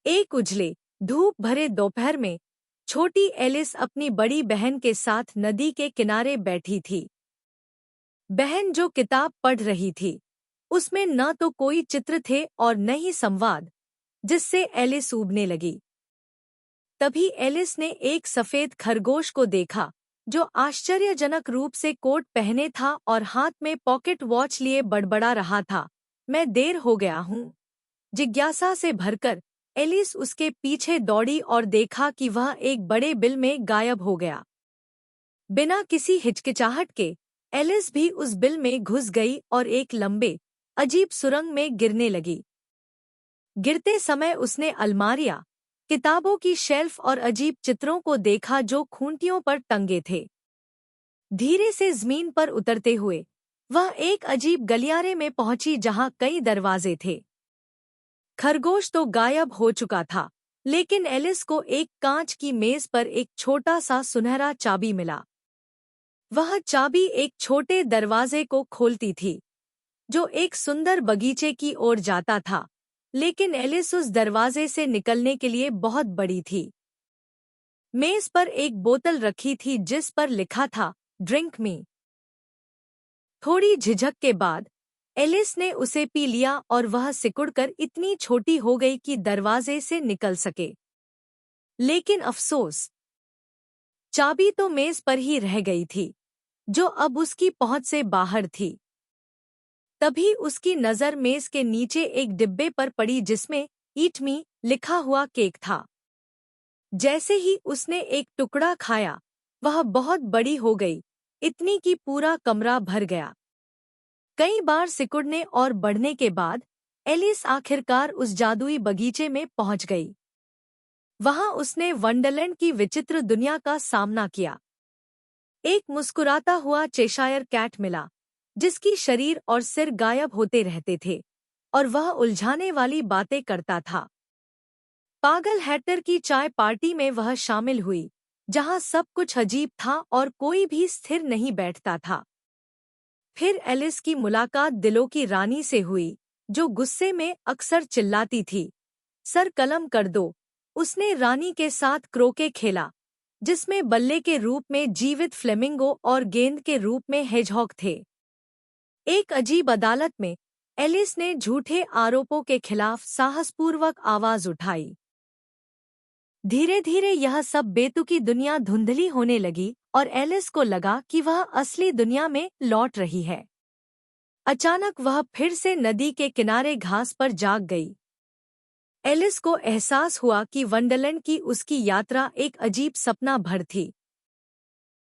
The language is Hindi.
एक उजले, धूप भरे दोपहर में छोटी एलिस अपनी बड़ी बहन के साथ नदी के किनारे बैठी थी। बहन जो किताब पढ़ रही थी, उसमें न तो कोई चित्र थे और न ही संवाद, जिससे एलिस ऊबने लगी। तभी एलिस ने एक सफेद खरगोश को देखा, जो आश्चर्यजनक रूप से कोट पहने था और हाथ में पॉकेट वॉच लिए बड़बड़ा रहा था, मैं देर हो गया हूँ। जिज्ञासा से भरकर एलिस उसके पीछे दौड़ी और देखा कि वह एक बड़े बिल में गायब हो गया। बिना किसी हिचकिचाहट के एलिस भी उस बिल में घुस गई और एक लंबे, अजीब सुरंग में गिरने लगी। गिरते समय उसने अलमारियां, किताबों की शेल्फ और अजीब चित्रों को देखा जो खूंटियों पर टंगे थे। धीरे से जमीन पर उतरते हुए वह एक अजीब गलियारे में पहुंची जहां कई दरवाजे थे। खरगोश तो गायब हो चुका था, लेकिन एलिस को एक कांच की मेज पर एक छोटा सा सुनहरा चाबी मिला। वह चाबी एक छोटे दरवाजे को खोलती थी, जो एक सुंदर बगीचे की ओर जाता था, लेकिन एलिस उस दरवाजे से निकलने के लिए बहुत बड़ी थी। मेज पर एक बोतल रखी थी जिस पर लिखा था, ड्रिंक मी। थोड़ी झिझक के बाद एलिस ने उसे पी लिया और वह सिकुड़कर इतनी छोटी हो गई कि दरवाजे से निकल सके। लेकिन अफसोस, चाबी तो मेज पर ही रह गई थी, जो अब उसकी पहुंच से बाहर थी। तभी उसकी नज़र मेज के नीचे एक डिब्बे पर पड़ी जिसमें ईट मी लिखा हुआ केक था। जैसे ही उसने एक टुकड़ा खाया, वह बहुत बड़ी हो गई, इतनी कि पूरा कमरा भर गया। कई बार सिकुड़ने और बढ़ने के बाद एलिस आखिरकार उस जादुई बगीचे में पहुंच गई। वहां उसने वंडरलैंड की विचित्र दुनिया का सामना किया। एक मुस्कुराता हुआ चेशायर कैट मिला, जिसकी शरीर और सिर गायब होते रहते थे और वह उलझाने वाली बातें करता था। पागल हैटर की चाय पार्टी में वह शामिल हुई, जहां सब कुछ अजीब था और कोई भी स्थिर नहीं बैठता था। फिर एलिस की मुलाकात दिलों की रानी से हुई, जो गुस्से में अक्सर चिल्लाती थी, सर कलम कर दो। उसने रानी के साथ क्रोके खेला, जिसमें बल्ले के रूप में जीवित फ्लेमिंगो और गेंद के रूप में हेजहॉग थे। एक अजीब अदालत में एलिस ने झूठे आरोपों के खिलाफ साहसपूर्वक आवाज उठाई। धीरे धीरे यह सब बेतुकी दुनिया धुंधली होने लगी और एलिस को लगा कि वह असली दुनिया में लौट रही है। अचानक वह फिर से नदी के किनारे घास पर जाग गई। एलिस को एहसास हुआ कि वंडरलैंड की उसकी यात्रा एक अजीब सपना भर थी।